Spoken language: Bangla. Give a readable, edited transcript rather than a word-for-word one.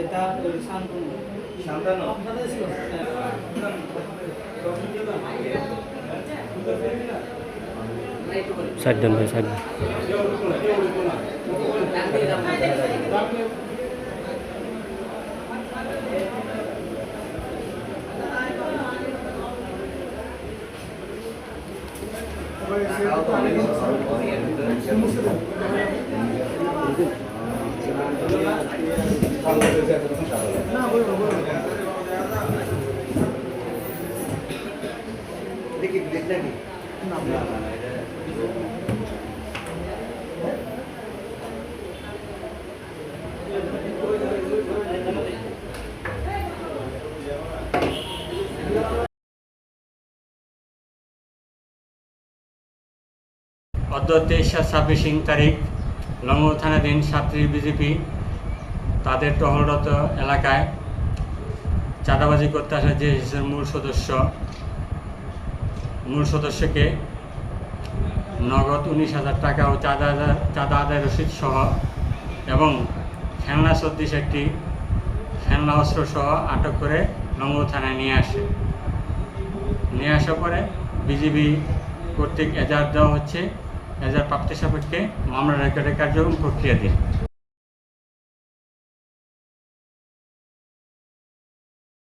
এটা শান্তনু শান্তানো সাইড দেন ভাই, সাইড দেন। দেখি দেখি অদ্য 23/26 তারিখ লংগো থানাধীন ছাত্রী বিজেপি তাদের টহলরত এলাকায় চাঁদাবাজি করতে আসা যে মূল সদস্যকে নগদ 19,000 টাকা ও চাঁদা আদায় রসিদ সহ এবং খেলনা সদৃশ একটি খেলনা অস্ত্র সহ আটক করে লংগো থানায় নিয়ে আসে। নিয়ে আসার পরে বিজিবি কর্তৃক এজাহার দেওয়া হচ্ছে। এজাহার প্রাপ্তি সাপেক্ষে মামলা রেকর্ডের কার্যক্রম প্রক্রিয়াধীন।